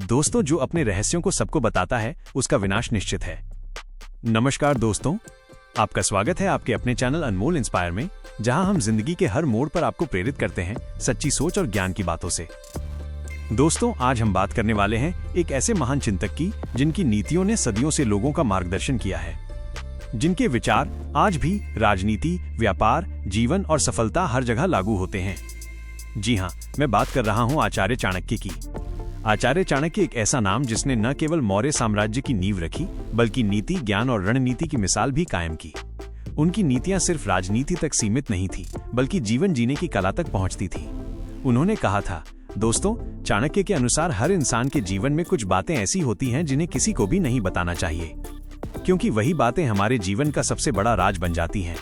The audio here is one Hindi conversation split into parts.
दोस्तों, जो अपने रहस्यों को सबको बताता है उसका विनाश निश्चित है। नमस्कार दोस्तों, आपका स्वागत है आपके अपने चैनल अनमोल इंस्पायर में, जहां हम जिंदगी के हर मोड़ पर आपको प्रेरित करते हैं सच्ची सोच और ज्ञान की बातों से। दोस्तों, आज हम बात करने वाले हैं एक ऐसे महान चिंतक की जिनकी नीतियों ने सदियों से लोगों का मार्गदर्शन किया है, जिनके विचार आज भी राजनीति, व्यापार, जीवन और सफलता हर जगह लागू होते हैं। जी हाँ, मैं बात कर रहा हूँ आचार्य चाणक्य की। आचार्य चाणक्य एक ऐसा नाम जिसने न केवल मौर्य साम्राज्य की नींव रखी, बल्कि नीति, ज्ञान और रणनीति की मिसाल भी कायम की। उनकी नीतियां सिर्फ राजनीति तक सीमित नहीं थी, बल्कि जीवन जीने की कला तक पहुंचती थी। उन्होंने कहा था, दोस्तों, चाणक्य के अनुसार हर इंसान के जीवन में कुछ बातें ऐसी होती हैं जिन्हें किसी को भी नहीं बताना चाहिए, क्योंकि वही बातें हमारे जीवन का सबसे बड़ा राज बन जाती हैं।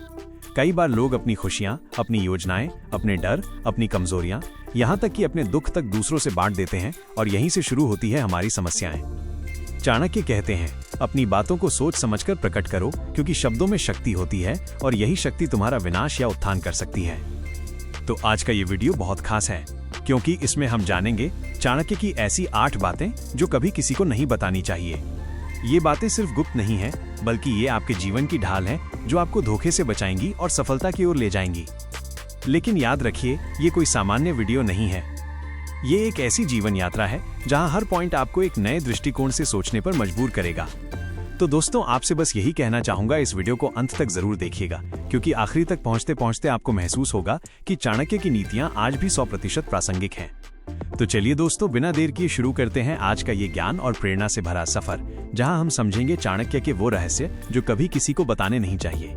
कई बार लोग अपनी खुशियां, अपनी योजनाएं, अपने डर, अपनी कमजोरियां, यहाँ तक कि अपने दुख तक दूसरों से बांट देते हैं, और यहीं से शुरू होती है हमारी समस्याएं। चाणक्य कहते हैं, अपनी बातों को सोच समझकर प्रकट करो, क्योंकि शब्दों में शक्ति होती है और यही शक्ति तुम्हारा विनाश या उत्थान कर सकती है। तो आज का ये वीडियो बहुत खास है, क्योंकि इसमें हम जानेंगे चाणक्य की ऐसी 8 बातें जो कभी किसी को नहीं बतानी चाहिए। ये बातें सिर्फ गुप्त नहीं है, बल्कि ये आपके जीवन की ढाल है जो आपको धोखे से बचाएंगी और सफलता की ओर ले जाएंगी। लेकिन याद रखिए, ये कोई सामान्य वीडियो नहीं है। ये एक ऐसी जीवन यात्रा है जहां हर पॉइंट आपको एक नए दृष्टिकोण से सोचने पर मजबूर करेगा। तो दोस्तों, आपसे बस यही कहना चाहूंगा, इस वीडियो को अंत तक जरूर देखिएगा, क्योंकि आखिरी तक पहुंचते पहुंचते आपको महसूस होगा कि चाणक्य की नीतियां आज भी 100% प्रासंगिक हैं। तो चलिए दोस्तों, बिना देर किए शुरू करते हैं आज का ये ज्ञान और प्रेरणा से भरा सफर, जहां हम समझेंगे चाणक्य के वो रहस्य जो कभी किसी को बताने नहीं चाहिए।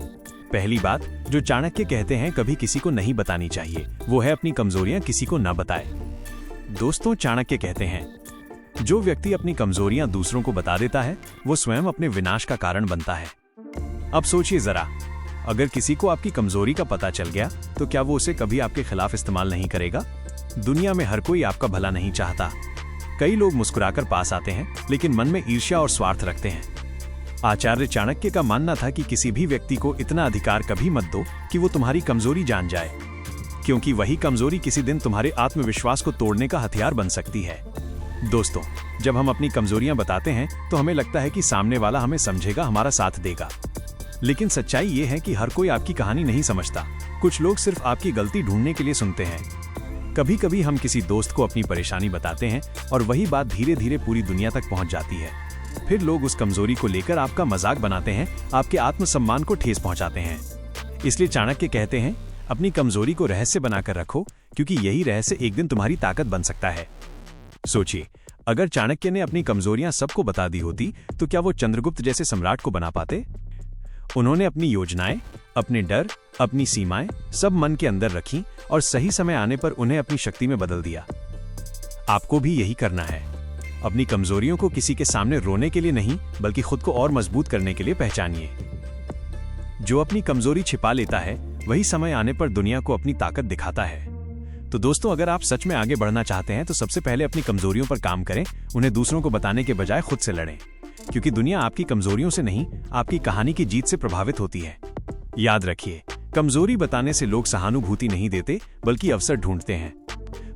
पहली बात जो चाणक्य कहते हैं कभी किसी को नहीं बतानी चाहिए, वो है अपनी कमजोरियां किसी को न बताए। दोस्तों, चाणक्य कहते हैं, जो व्यक्ति अपनी कमजोरियां दूसरों को बता देता है, वो स्वयं अपने विनाश का कारण बनता है। अब सोचिए जरा, अगर किसी को आपकी कमजोरी का पता चल गया, तो क्या वो उसे कभी आपके खिलाफ इस्तेमाल नहीं करेगा? दुनिया में हर कोई आपका भला नहीं चाहता। कई लोग मुस्कुराकर पास आते हैं, लेकिन मन में ईर्ष्या और स्वार्थ रखते हैं। आचार्य चाणक्य का मानना था कि किसी भी व्यक्ति को इतना अधिकार कभी मत दो कि वो तुम्हारी कमजोरी जान जाए, क्योंकि वही कमजोरी किसी दिन तुम्हारे आत्मविश्वास को तोड़ने का हथियार बन सकती है। दोस्तों, जब हम अपनी कमजोरियां बताते हैं तो हमें लगता है कि सामने वाला हमें समझेगा, हमारा साथ देगा। लेकिन सच्चाई ये है कि हर कोई आपकी कहानी नहीं समझता। कुछ लोग सिर्फ आपकी गलती ढूंढने के लिए सुनते हैं। कभी कभी हम किसी दोस्त को अपनी परेशानी बताते हैं और वही बात धीरे धीरे पूरी दुनिया तक पहुंच जाती है। फिर लोग उस कमजोरी को लेकर आपका मजाक बनाते हैं, आपके आत्मसम्मान को ठेस पहुंचाते हैं। इसलिए चाणक्य कहते हैं, अपनी कमजोरी को रहस्य बनाकर रखो, क्योंकि यही रहस्य एक दिन तुम्हारी ताकत बन सकता है। सोचिए, अगर चाणक्य ने अपनी कमजोरियां सबको बता दी होती, तो क्या वो चंद्रगुप्त जैसे सम्राट को बना पाते? उन्होंने अपनी योजनाएं, अपने डर, अपनी सीमाएं सब मन के अंदर रखी और सही समय आने पर उन्हें अपनी शक्ति में बदल दिया। आपको भी यही करना है। अपनी कमजोरियों को किसी के सामने रोने के लिए नहीं, बल्कि खुद को और मजबूत करने के लिए पहचानिए। जो अपनी कमजोरी छिपा लेता है, वही समय आने पर दुनिया को अपनी ताकत दिखाता है। तो दोस्तों, अगर आप सच में आगे बढ़ना चाहते हैं तो सबसे पहले अपनी कमजोरियों पर काम करें, उन्हें दूसरों को बताने के बजाय खुद से लड़ें, क्योंकि दुनिया आपकी कमजोरियों से नहीं, आपकी कहानी की जीत से प्रभावित होती है। याद रखिए, कमजोरी बताने से लोग सहानुभूति नहीं देते, बल्कि अवसर ढूंढते हैं।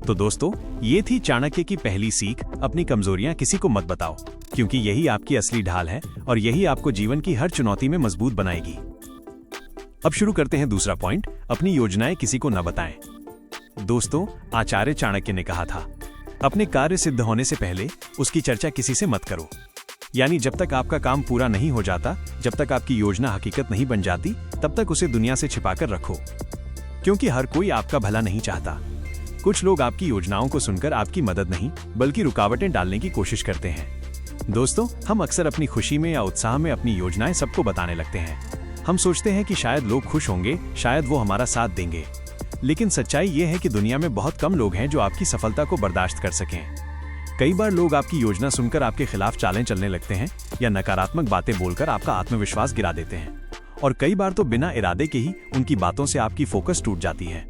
तो दोस्तों, ये थी चाणक्य की पहली सीख, अपनी कमजोरियां किसी को मत बताओ, क्योंकि यही आपकी असली ढाल है और यही आपको जीवन की हर चुनौती में मजबूत बनाएगी। अब शुरू करते हैं दूसरा पॉइंट, अपनी योजनाएं किसी को न बताएं। दोस्तों, आचार्य चाणक्य ने कहा था, अपने कार्य सिद्ध होने से पहले उसकी चर्चा किसी से मत करो। यानी जब तक आपका काम पूरा नहीं हो जाता, जब तक आपकी योजना हकीकत नहीं बन जाती, तब तक उसे दुनिया से छिपाकर रखो, क्योंकि हर कोई आपका भला नहीं चाहता। कुछ लोग आपकी योजनाओं को सुनकर आपकी मदद नहीं, बल्कि रुकावटें डालने की कोशिश करते हैं। दोस्तों, हम अक्सर अपनी खुशी में या उत्साह में अपनी योजनाएं सबको बताने लगते हैं। हम सोचते हैं कि शायद लोग खुश होंगे, शायद वो हमारा साथ देंगे। लेकिन सच्चाई ये है कि दुनिया में बहुत कम लोग हैं जो आपकी सफलता को बर्दाश्त कर सकें। कई बार लोग आपकी योजना सुनकर आपके खिलाफ चालें चलने लगते हैं या नकारात्मक बातें बोलकर आपका आत्मविश्वास गिरा देते हैं, और कई बार तो बिना इरादे के ही उनकी बातों से आपकी फोकस टूट जाती है।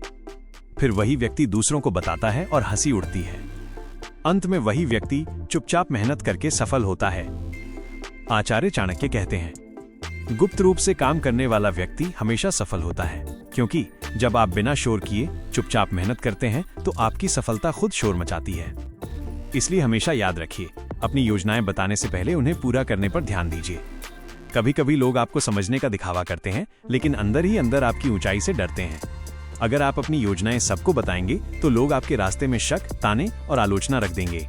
फिर वही व्यक्ति दूसरों को बताता है और हंसी उड़ती है। अंत में वही व्यक्ति चुपचाप मेहनत करके सफल होता है। आचार्य चाणक्य कहते हैं, गुप्त रूप से काम करने वाला व्यक्ति हमेशा सफल होता है, क्योंकि जब आप बिना शोर किए चुपचाप मेहनत करते हैं तो आपकी सफलता खुद शोर मचाती है। इसलिए हमेशा याद रखिए, अपनी योजनाएं बताने से पहले उन्हें पूरा करने पर ध्यान दीजिए। कभी कभी लोग आपको समझने का दिखावा करते हैं, लेकिन अंदर ही अंदर आपकी ऊंचाई से डरते हैं। अगर आप अपनी योजनाएं सबको बताएंगे तो लोग आपके रास्ते में शक, ताने और आलोचना रख देंगे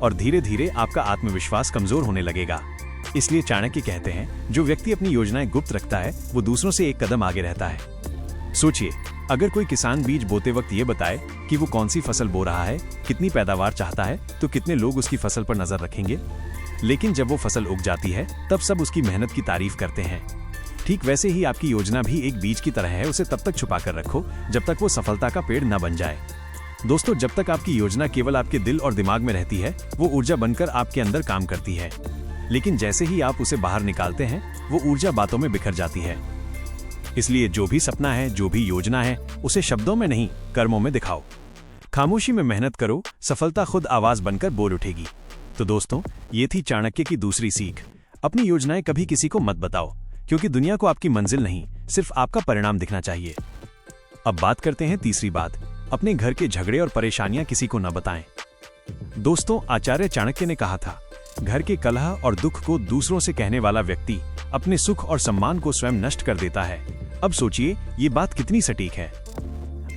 और धीरे धीरे आपका आत्मविश्वास कमजोर होने लगेगा। इसलिए चाणक्य कहते हैं, जो व्यक्ति अपनी योजनाएं गुप्त रखता है वो दूसरों से एक कदम आगे रहता है। सोचिए, अगर कोई किसान बीज बोते वक्त ये बताए कि वो कौन सी फसल बो रहा है, कितनी पैदावार चाहता है, तो कितने लोग उसकी फसल पर नजर रखेंगे। लेकिन जब वो फसल उग जाती है तब सब उसकी मेहनत की तारीफ करते हैं। ठीक वैसे ही आपकी योजना भी एक बीज की तरह है, उसे तब तक छुपा कर रखो जब तक वो सफलता का पेड़ न बन जाए। दोस्तों, जब तक आपकी योजना केवल आपके दिल और दिमाग में रहती है, वो ऊर्जा बनकर आपके अंदर काम करती है। लेकिन जैसे ही आप उसे बाहर निकालते हैं, वो ऊर्जा बातों में बिखर जाती है। इसलिए जो भी सपना है, जो भी योजना है, उसे शब्दों में नहीं, कर्मों में दिखाओ। खामोशी में मेहनत करो, सफलता खुद आवाज बनकर बोल उठेगी। तो दोस्तों, ये थी चाणक्य की दूसरी सीख। अपनी योजनाएं कभी किसी को मत बताओ, क्योंकि दुनिया को आपकी मंजिल नहीं, सिर्फ आपका परिणाम दिखना चाहिए। अब बात करते हैं तीसरी बात, अपने घर के झगड़े और परेशानियां किसी को न बताएं। दोस्तों, आचार्य चाणक्य ने कहा था, घर के कलह और दुख को दूसरों से कहने वाला व्यक्ति अपने सुख और सम्मान को स्वयं नष्ट कर देता है। अब सोचिए, ये बात कितनी सटीक है।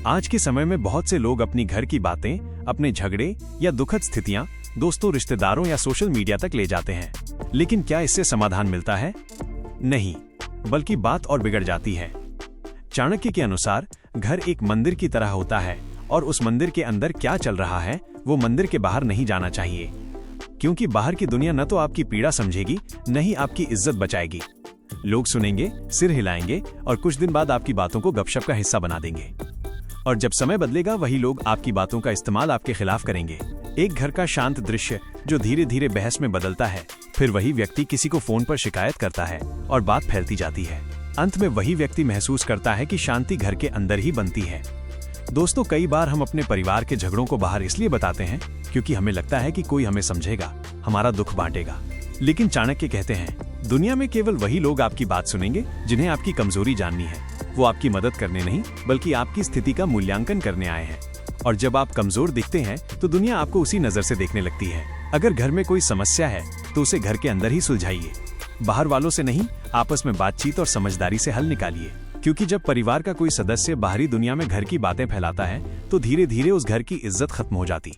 आज के समय में बहुत से लोग अपनी घर की बातें, अपने झगड़े या दुखद स्थितियां दोस्तों, रिश्तेदारों या सोशल मीडिया तक ले जाते हैं। लेकिन क्या इससे समाधान मिलता है? नहीं, बल्कि बात और बिगड़ जाती है। चाणक्य के अनुसार घर एक मंदिर की तरह होता है और उस मंदिर के अंदर क्या चल रहा है वो मंदिर के बाहर नहीं जाना चाहिए, क्योंकि बाहर की दुनिया न तो आपकी पीड़ा समझेगी, न ही आपकी इज्जत बचाएगी। लोग सुनेंगे, सिर हिलाएंगे और कुछ दिन बाद आपकी बातों को गपशप का हिस्सा बना देंगे। और जब समय बदलेगा, वही लोग आपकी बातों का इस्तेमाल आपके खिलाफ करेंगे। एक घर का शांत दृश्य जो धीरे धीरे बहस में बदलता है, फिर वही व्यक्ति किसी को फोन पर शिकायत करता है और बात फैलती जाती है। अंत में वही व्यक्ति महसूस करता है कि शांति घर के अंदर ही बनती है। दोस्तों, कई बार हम अपने परिवार के झगड़ों को बाहर इसलिए बताते हैं क्योंकि हमें लगता है कि कोई हमें समझेगा, हमारा दुख बांटेगा। लेकिन चाणक्य कहते हैं, दुनिया में केवल वही लोग आपकी बात सुनेंगे जिन्हें आपकी कमजोरी जाननी है। वो आपकी मदद करने नहीं, बल्कि आपकी स्थिति का मूल्यांकन करने आए हैं। और जब आप कमजोर दिखते हैं तो दुनिया आपको उसी नजर से देखने लगती है। अगर घर में कोई समस्या है तो उसे घर के अंदर ही सुलझाइए, बाहर वालों से नहीं। आपस में बातचीत और समझदारी से हल निकालिए, क्योंकि जब परिवार का कोई सदस्य बाहरी दुनिया में घर की बातें फैलाता है तो धीरे धीरे उस घर की इज्जत खत्म हो जाती।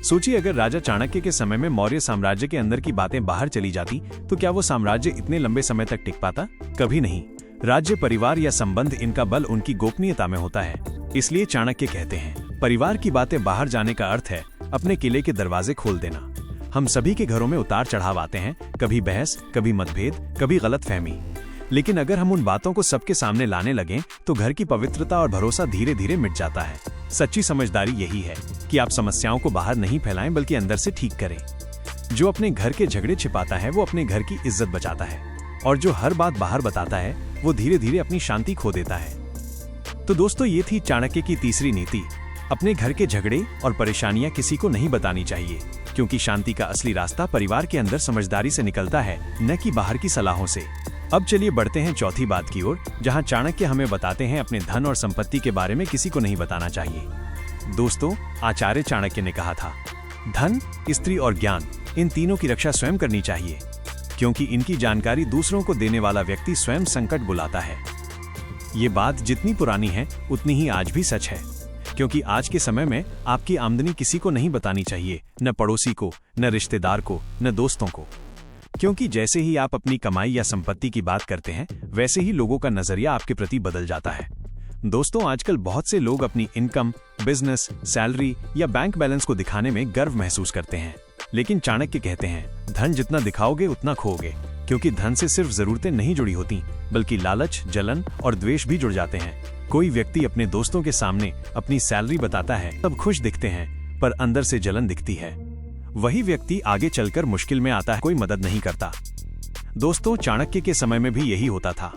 सोचिए, अगर राजा चाणक्य के समय में मौर्य साम्राज्य के अंदर की बातें बाहर चली जाती तो क्या वो साम्राज्य इतने लंबे समय तक टिक पाता? कभी नहीं। राज्य, परिवार या संबंध, इनका बल उनकी गोपनीयता में होता है। इसलिए चाणक्य कहते हैं, परिवार की बातें बाहर जाने का अर्थ है अपने किले के दरवाजे खोल देना। हम सभी के घरों में उतार चढ़ाव आते हैं, कभी बहस, कभी मतभेद, कभी गलतफहमी। लेकिन अगर हम उन बातों को सबके सामने लाने लगें तो घर की पवित्रता और भरोसा धीरे धीरे मिट जाता है। सच्ची समझदारी यही है कि आप समस्याओं को बाहर नहीं फैलाएं, बल्कि अंदर से ठीक करें। जो अपने घर के झगड़े छिपाता है वो अपने घर की इज्जत बचाता है, और जो हर बात बाहर बताता है वो धीरे धीरे अपनी शांति खो देता है। तो दोस्तों, ये थी चाणक्य की तीसरी नीति। अपने घर के झगड़े और परेशानियां किसी को नहीं बतानी चाहिए, क्योंकि शांति का असली रास्ता परिवार के अंदर समझदारी से निकलता है, न कि बाहर की सलाहों से। अब चलिए बढ़ते हैं चौथी बात की ओर, जहां चाणक्य हमें बताते हैं अपने धन और संपत्ति के बारे में किसी को नहीं बताना चाहिए। दोस्तों, आचार्य चाणक्य ने कहा था, धन, स्त्री और ज्ञान, इन तीनों की रक्षा स्वयं करनी चाहिए, क्योंकि इनकी जानकारी दूसरों को देने वाला व्यक्ति स्वयं संकट बुलाता है। ये बात जितनी पुरानी है उतनी ही आज भी सच है, क्योंकि आज के समय में आपकी आमदनी किसी को नहीं बतानी चाहिए, न पड़ोसी को, न रिश्तेदार को, न दोस्तों को। क्योंकि जैसे ही आप अपनी कमाई या संपत्ति की बात करते हैं, वैसे ही लोगों का नजरिया आपके प्रति बदल जाता है। दोस्तों, आजकल बहुत से लोग अपनी इनकम, बिजनेस, सैलरी या बैंक बैलेंस को दिखाने में गर्व महसूस करते हैं। लेकिन चाणक्य कहते हैं, धन जितना दिखाओगे उतना खोओगे, क्योंकि धन से सिर्फ जरूरतें नहीं जुड़ी होती, बल्कि लालच, जलन और द्वेष भी जुड़ जाते हैं। कोई व्यक्ति अपने दोस्तों के सामने अपनी सैलरी बताता है, तब खुश दिखते हैं, पर अंदर से जलन दिखती है। वही व्यक्ति आगे चलकर मुश्किल में आता है, कोई मदद नहीं करता। दोस्तों, चाणक्य के समय में भी यही होता था।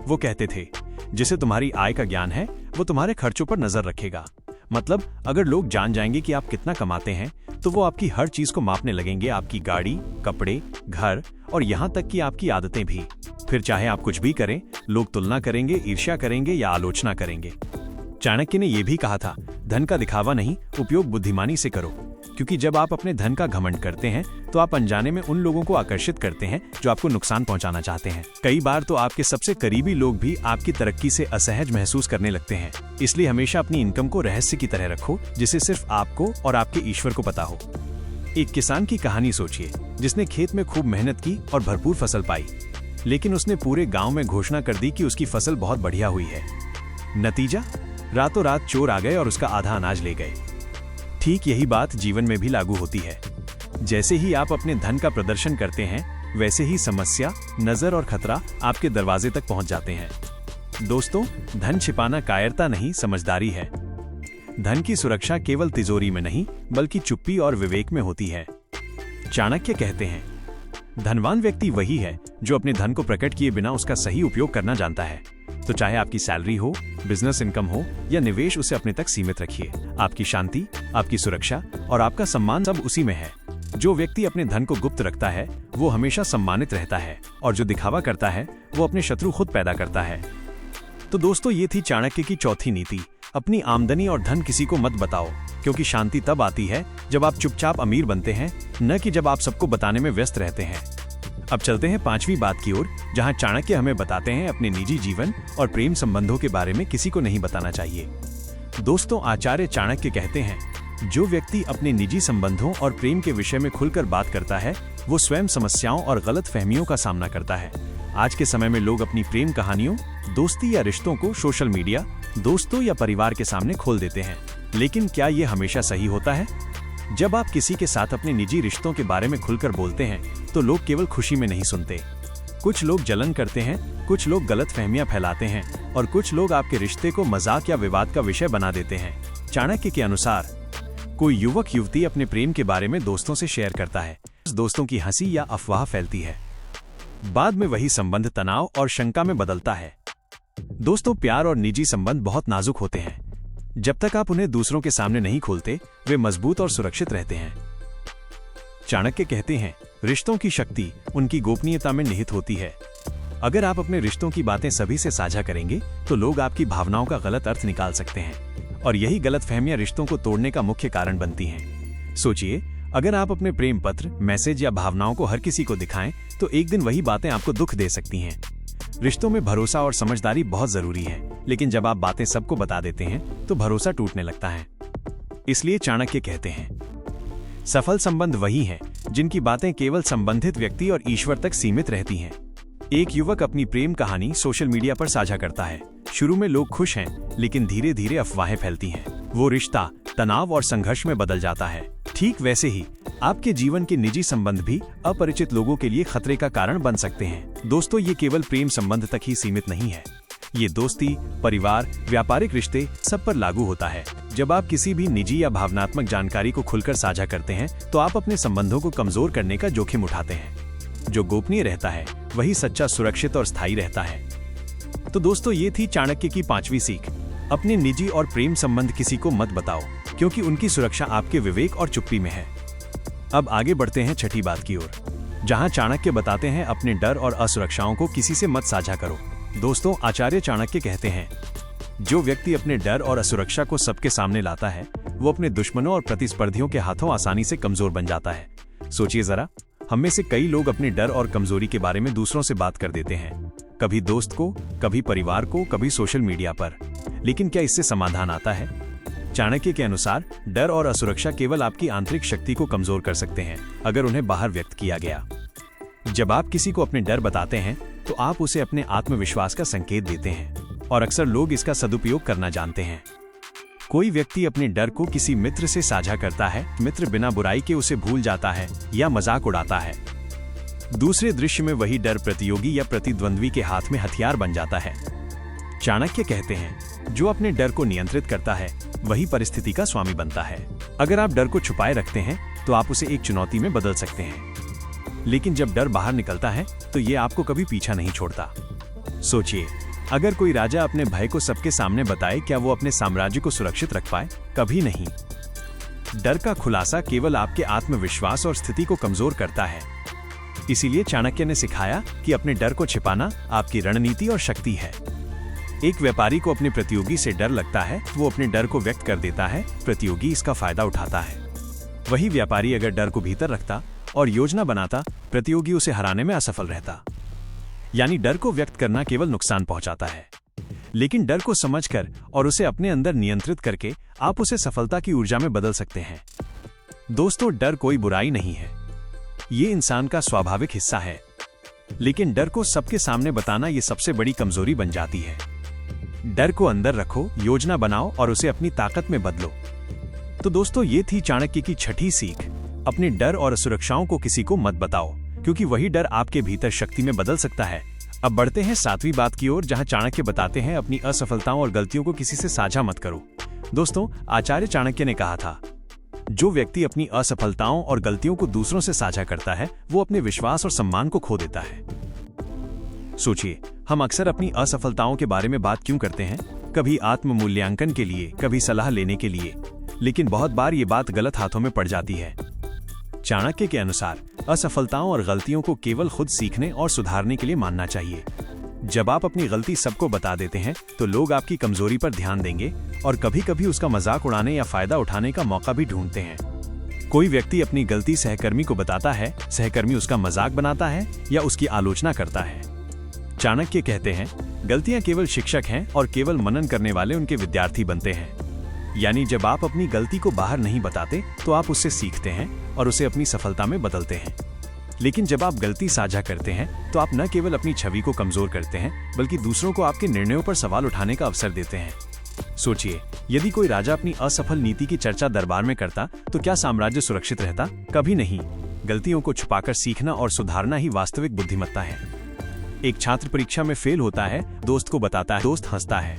वो कहते थे, जिसे तुम्हारी आय का ज्ञान है वो तुम्हारे खर्चों पर नजर रखेगा। मतलब, अगर लोग जान जाएंगे कि आप कितना कमाते हैं तो वो आपकी हर चीज को मापने लगेंगे, आपकी गाड़ी, कपड़े, घर और यहाँ तक कि आपकी आदतें भी। फिर चाहे आप कुछ भी करें, लोग तुलना करेंगे, ईर्ष्या करेंगे या आलोचना करेंगे। चाणक्य ने यह भी कहा था, धन का दिखावा नहीं, उपयोग बुद्धिमानी से करो, क्योंकि जब आप अपने धन का घमंड करते हैं तो आप अनजाने में उन लोगों को आकर्षित करते हैं जो आपको नुकसान पहुंचाना चाहते हैं। कई बार तो आपके सबसे करीबी लोग भी आपकी तरक्की से असहज महसूस करने लगते हैं। इसलिए हमेशा अपनी इनकम को रहस्य की तरह रखो, जिसे सिर्फ आपको और आपके ईश्वर को पता हो। एक किसान की कहानी सोचिए, जिसने खेत में खूब मेहनत की और भरपूर फसल पाई, लेकिन उसने पूरे गांव में घोषणा कर दी कि उसकी फसल बहुत बढ़िया हुई है। नतीजा, रातों रात चोर आ गए और उसका आधा अनाज ले गए। ठीक यही बात जीवन में भी लागू होती है। जैसे ही आप अपने धन का प्रदर्शन करते हैं, वैसे ही समस्या, नजर और खतरा आपके दरवाजे तक पहुंच जाते हैं। दोस्तों, धन छिपाना कायरता नहीं, समझदारी है। धन की सुरक्षा केवल तिजोरी में नहीं, बल्कि चुप्पी और विवेक में होती है। चाणक्य कहते हैं, धनवान व्यक्ति वही है जो अपने धन को प्रकट किए बिना उसका सही उपयोग करना जानता है। तो चाहे आपकी सैलरी हो, बिजनेस इनकम हो या निवेश, उसे अपने तक सीमित रखिए। आपकी शांति, आपकी सुरक्षा और आपका सम्मान सब उसी में है। जो व्यक्ति अपने धन को गुप्त रखता है वो हमेशा सम्मानित रहता है, और जो दिखावा करता है वो अपने शत्रु खुद पैदा करता है। तो दोस्तों, ये थी चाणक्य की चौथी नीति, अपनी आमदनी और धन किसी को मत बताओ, क्योंकि शांति तब आती है जब आप चुपचाप अमीर बनते हैं, न कि जब आप सबको बताने में व्यस्त रहते हैं। अब चलते हैं पांचवी बात की ओर, जहां चाणक्य हमें बताते हैं अपने निजी जीवन और प्रेम संबंधों के बारे में किसी को नहीं बताना चाहिए। दोस्तों, आचार्य चाणक्य कहते हैं, जो व्यक्ति अपने निजी संबंधों और प्रेम के विषय में खुलकर बात करता है, वो स्वयं समस्याओं और गलत फहमियों का सामना करता है। आज के समय में लोग अपनी प्रेम कहानियों, दोस्ती या रिश्तों को सोशल मीडिया, दोस्तों या परिवार के सामने खोल देते हैं। लेकिन क्या ये हमेशा सही होता है? जब आप किसी के साथ अपने निजी रिश्तों के बारे में खुलकर बोलते हैं, तो लोग केवल खुशी में नहीं सुनते। कुछ लोग जलन करते हैं, कुछ लोग गलत फहमियां फैलाते हैं और कुछ लोग आपके रिश्ते को मजाक या विवाद का विषय बना देते हैं। चाणक्य के अनुसार, कोई युवक युवती अपने प्रेम के बारे में दोस्तों से शेयर करता है, दोस्तों की हंसी या अफवाह फैलती है। बाद में वही संबंध तनाव और शंका में बदलता है। दोस्तों, प्यार और निजी संबंध बहुत नाजुक होते हैं। जब तक आप उन्हें दूसरों के सामने नहीं खोलते, वे मजबूत और सुरक्षित रहते हैं। चाणक्य कहते हैं, रिश्तों की शक्ति उनकी गोपनीयता में निहित होती है। अगर आप अपने रिश्तों की बातें सभी से साझा करेंगे, तो लोग आपकी भावनाओं का गलत अर्थ निकाल सकते हैं, और यही गलतफहमियां रिश्तों को तोड़ने का मुख्य कारण बनती हैं। सोचिए, अगर आप अपने प्रेम पत्र, मैसेज या भावनाओं को हर किसी को दिखाएं, तो एक दिन वही बातें आपको दुख दे सकती हैं। रिश्तों में भरोसा और समझदारी बहुत जरूरी है, लेकिन जब आप बातें सबको बता देते हैं, तो भरोसा टूटने लगता है। इसलिए चाणक्य कहते हैं, सफल संबंध वही हैं जिनकी बातें केवल संबंधित व्यक्ति और ईश्वर तक सीमित रहती हैं। एक युवक अपनी प्रेम कहानी सोशल मीडिया पर साझा करता है। शुरू में लोग खुश हैं, लेकिन धीरे धीरे अफवाहें फैलती हैं। वो रिश्ता तनाव और संघर्ष में बदल जाता है। ठीक वैसे ही आपके जीवन के निजी संबंध भी अपरिचित लोगों के लिए खतरे का कारण बन सकते हैं। दोस्तों, ये केवल प्रेम संबंध तक ही सीमित नहीं है। ये दोस्ती, परिवार, व्यापारिक रिश्ते सब पर लागू होता है। जब आप किसी भी निजी या भावनात्मक जानकारी को खुलकर साझा करते हैं, तो आप अपने संबंधों को कमजोर करने का जोखिम उठाते हैं। जो गोपनीय रहता है, वही सच्चा, सुरक्षित और स्थायी रहता है। तो दोस्तों, ये थी चाणक्य की पांचवी सीख, अपने निजी और प्रेम संबंध किसी को मत बताओ, क्योंकि उनकी सुरक्षा आपके विवेक और चुप्पी में है। अब आगे बढ़ते हैं छठी बात की ओर, जहां चाणक्य बताते हैं, अपने डर और असुरक्षाओं को किसी से मत साझा करो। दोस्तों, आचार्य चाणक्य कहते हैं, जो व्यक्ति अपने डर और असुरक्षा को सबके सामने लाता है, वो अपने दुश्मनों और प्रतिस्पर्धियों के हाथों आसानी से कमजोर बन जाता है। सोचिए जरा, हम में से कई लोग अपने डर और कमजोरी के बारे में दूसरों से बात कर देते हैं, कभी दोस्त को, कभी परिवार को, कभी सोशल मीडिया पर। लेकिन क्या इससे समाधान आता है? चाणक्य के अनुसार, डर और असुरक्षा केवल आपकी आंतरिक शक्ति को कमजोर कर सकते हैं, अगर उन्हें बाहर व्यक्त किया गया। जब आप किसी को अपने डर बताते हैं, तो आप उसे अपने आत्मविश्वास का संकेत देते हैं, और अक्सर लोग इसका सदुपयोग करना जानते हैं। कोई व्यक्ति अपने डर को किसी मित्र से साझा करता है, मित्र बिना बुराई के उसे भूल जाता है या मजाक उड़ाता है। दूसरे दृश्य में वही डर प्रतियोगी या प्रतिद्वंद्वी के हाथ में हथियार बन जाता है। चाणक्य कहते हैं, जो अपने डर को नियंत्रित करता है, वही परिस्थिति का स्वामी बनता है। अगर आप डर को छुपाए रखते हैं, तो आप उसे एक चुनौती में बदल सकते हैं, लेकिन जब डर बाहर निकलता है, तो ये आपको कभी पीछा नहीं छोड़ता। सोचिए, अगर कोई राजा अपने भय को सबके सामने बताए, क्या वो अपने साम्राज्य को सुरक्षित रख पाए? कभी नहीं। डर का खुलासा केवल आपके आत्मविश्वास और स्थिति को कमजोर करता है। इसीलिए चाणक्य ने सिखाया कि अपने डर को छिपाना आपकी रणनीति और शक्ति है। एक व्यापारी को अपने प्रतियोगी से डर लगता है, वो अपने डर को व्यक्त कर देता है, प्रतियोगी इसका फायदा उठाता है। वही व्यापारी अगर डर को भीतर रखता और योजना बनाता, प्रतियोगी उसे हराने में असफल रहता। यानी डर को व्यक्त करना केवल नुकसान पहुंचाता है, लेकिन डर को समझकर और उसे अपने अंदर नियंत्रित करके आप उसे सफलता की ऊर्जा में बदल सकते हैं। दोस्तों, डर कोई बुराई नहीं है, ये इंसान का स्वाभाविक हिस्सा है, लेकिन डर को सबके सामने बताना ये सबसे बड़ी कमजोरी बन जाती है। डर को अंदर रखो, योजना बनाओ और उसे अपनी ताकत में बदलो। तो दोस्तों, ये थी चाणक्य की छठी सीख। अपने डर और असुरक्षाओं को किसी को मत बताओ, क्योंकि वही डर आपके भीतर शक्ति में बदल सकता है। अब बढ़ते हैं 7वीं बात की ओर, जहां चाणक्य बताते हैं अपनी असफलताओं और गलतियों को किसी से साझा मत करो। दोस्तों, आचार्य चाणक्य ने कहा था, जो व्यक्ति अपनी असफलताओं और गलतियों को दूसरों से साझा करता है, वो अपने विश्वास और सम्मान को खो देता है। सोचिए, हम अक्सर अपनी असफलताओं के बारे में बात क्यों करते हैं? कभी आत्म मूल्यांकन के लिए, कभी सलाह लेने के लिए, लेकिन बहुत बार ये बात गलत हाथों में पड़ जाती है। चाणक्य के अनुसार असफलताओं और गलतियों को केवल खुद सीखने और सुधारने के लिए मानना चाहिए। जब आप अपनी गलती सबको बता देते हैं, तो लोग आपकी कमजोरी पर ध्यान देंगे और कभी कभी उसका मजाक उड़ाने या फायदा उठाने का मौका भी ढूंढते हैं। कोई व्यक्ति अपनी गलती सहकर्मी को बताता है, सहकर्मी उसका मजाक बनाता है या उसकी आलोचना करता है। चाणक्य कहते हैं, गलतियां केवल शिक्षक हैं और केवल मनन करने वाले उनके विद्यार्थी बनते हैं। यानी जब आप अपनी गलती को बाहर नहीं बताते, तो आप उससे सीखते हैं और उसे अपनी सफलता में बदलते हैं। लेकिन जब आप गलती साझा करते हैं, तो आप न केवल अपनी छवि को कमजोर करते हैं, बल्कि दूसरों को आपके निर्णयों पर सवाल उठाने का अवसर देते हैं। सोचिए, यदि कोई राजा अपनी असफल नीति की चर्चा दरबार में करता, तो क्या साम्राज्य सुरक्षित रहता? कभी नहीं। गलतियों को छुपाकर सीखना और सुधारना ही वास्तविक बुद्धिमत्ता है। एक छात्र परीक्षा में फेल होता है, दोस्त को बताता है, दोस्त हंसता है।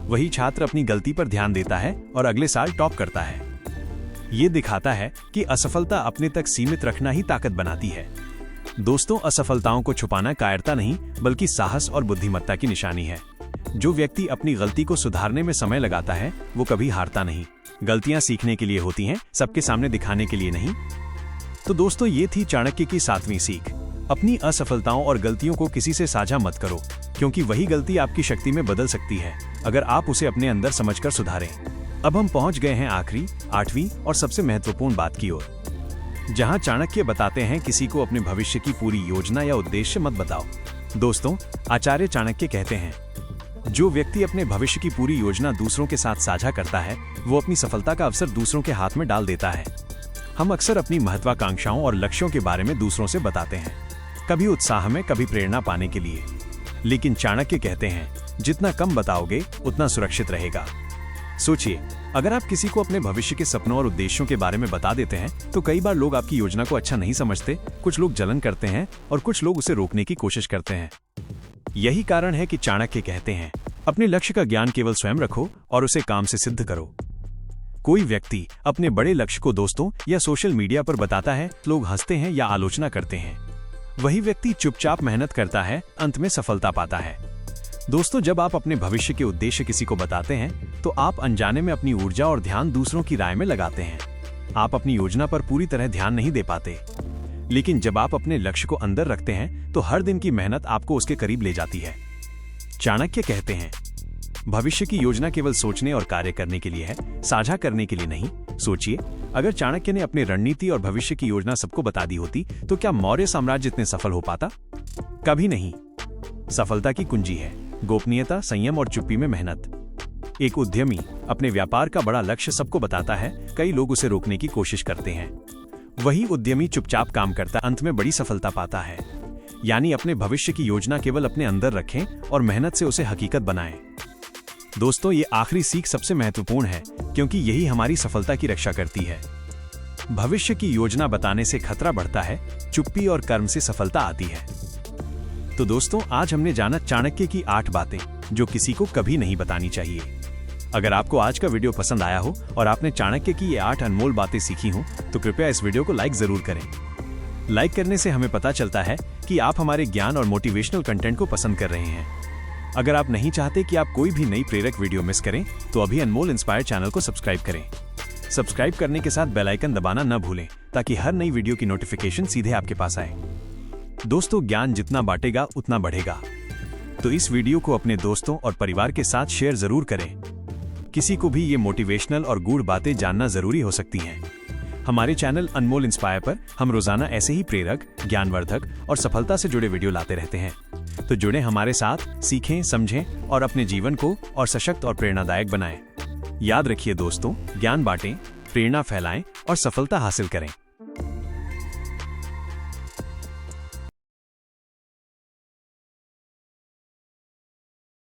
वही छात्र अपनी गलती पर ध्यान देता है और अगले साल टॉप करता है। ये दिखाता है कि असफलता अपने तक सीमित रखना ही ताकत बनाती है। दोस्तों, असफलताओं को छुपाना कायरता नहीं, बल्कि साहस और बुद्धिमत्ता की निशानी है। जो व्यक्ति अपनी गलती को सुधारने में समय लगाता है, वो कभी हारता नहीं। गलतियां सीखने के लिए होती हैं, सबके सामने दिखाने के लिए नहीं। तो दोस्तों, ये थी चाणक्य की 7वीं सीख। अपनी असफलताओं और गलतियों को किसी से साझा मत करो, क्योंकि वही गलती आपकी शक्ति में बदल सकती है, अगर आप उसे अपने अंदर समझकर सुधारें। अब हम पहुंच गए हैं आखिरी, 8वीं और सबसे महत्वपूर्ण बात की ओर, जहां चाणक्य बताते हैं, किसी को अपने भविष्य की पूरी योजना या उद्देश्य मत बताओ। दोस्तों, आचार्य चाणक्य कहते हैं, जो व्यक्ति अपने भविष्य की पूरी योजना दूसरों के साथ साझा करता है, वो अपनी सफलता का अवसर दूसरों के हाथ में डाल देता है। हम अक्सर अपनी महत्वाकांक्षाओं और लक्ष्यों के बारे में दूसरों से बताते हैं, कभी उत्साह में, कभी प्रेरणा पाने के लिए। लेकिन चाणक्य कहते हैं, जितना कम बताओगे, उतना सुरक्षित रहेगा। सोचिए, अगर आप किसी को अपने भविष्य के सपनों और उद्देश्यों के बारे में बता देते हैं, तो कई बार लोग आपकी योजना को अच्छा नहीं समझते, कुछ लोग जलन करते हैं और कुछ लोग उसे रोकने की कोशिश करते हैं। यही कारण है कि चाणक्य कहते हैं, अपने लक्ष्य का ज्ञान केवल स्वयं रखो और उसे काम से सिद्ध करो। कोई व्यक्ति अपने बड़े लक्ष्य को दोस्तों या सोशल मीडिया पर बताता है, लोग हंसते हैं या आलोचना करते हैं। वही व्यक्ति चुपचाप मेहनत करता है, अंत में सफलता पाता है। दोस्तों, जब आप अपने भविष्य के उद्देश्य किसी को बताते हैं, तो आप अनजाने में अपनी ऊर्जा और ध्यान दूसरों की राय में लगाते हैं। आप अपनी योजना पर पूरी तरह ध्यान नहीं दे पाते। लेकिन जब आप अपने लक्ष्य को अंदर रखते हैं, तो हर दिन की मेहनत आपको उसके करीब ले जाती है। चाणक्य कहते हैं, भविष्य की योजना केवल सोचने और कार्य करने के लिए है, साझा करने के लिए नहीं। सोचिए, अगर चाणक्य ने अपनी रणनीति और भविष्य की योजना सबको बता दी होती, तो क्या मौर्य साम्राज्य इतने सफल हो पाता? कभी नहीं। सफलता की कुंजी है गोपनीयता, संयम और चुप्पी में मेहनत। एक उद्यमी अपने व्यापार का बड़ा लक्ष्य सबको बताता है, कई लोग उसे रोकने की कोशिश करते हैं। वही उद्यमी चुपचाप काम करता, अंत में बड़ी सफलता पाता है। यानी अपने भविष्य की योजना केवल अपने अंदर रखें और मेहनत से उसे हकीकत बनाएं। दोस्तों, ये आखिरी सीख सबसे महत्वपूर्ण है, क्योंकि यही हमारी सफलता की रक्षा करती है। भविष्य की योजना बताने से खतरा बढ़ता है, चुप्पी और कर्म से सफलता आती है। तो दोस्तों, आज हमने जाना चाणक्य की 8 बातें, जो किसी को कभी नहीं बतानी चाहिए। अगर आपको आज का वीडियो पसंद आया हो और आपने चाणक्य की ये 8 अनमोल बातें सीखी हों, तो कृपया इस वीडियो को लाइक जरूर करें। लाइक करने से हमें पता चलता है कि आप हमारे ज्ञान और मोटिवेशनल कंटेंट को पसंद कर रहे हैं। अगर आप नहीं चाहते कि आप कोई भी नई प्रेरक वीडियो मिस करें, तो अभी अनमोल इंस्पायर चैनल को सब्सक्राइब करें। सब्सक्राइब करने के साथ बेल आइकन दबाना न भूलें, ताकि हर नई वीडियो की नोटिफिकेशन सीधे आपके पास आए। दोस्तों, ज्ञान जितना बांटेगा उतना बढ़ेगा। तो इस वीडियो को अपने दोस्तों और परिवार के साथ शेयर जरूर करें। किसी को भी ये मोटिवेशनल और गूढ़ बातें जानना जरूरी हो सकती हैं। हमारे चैनल अनमोल इंस्पायर पर हम रोजाना ऐसे ही प्रेरक, ज्ञानवर्धक और सफलता से जुड़े वीडियो लाते रहते हैं। तो जुड़े हमारे साथ, सीखें, समझें और अपने जीवन को और सशक्त और प्रेरणादायक बनाएं। याद रखिए दोस्तों, ज्ञान बांटें, प्रेरणा फैलाएं और सफलता हासिल करें।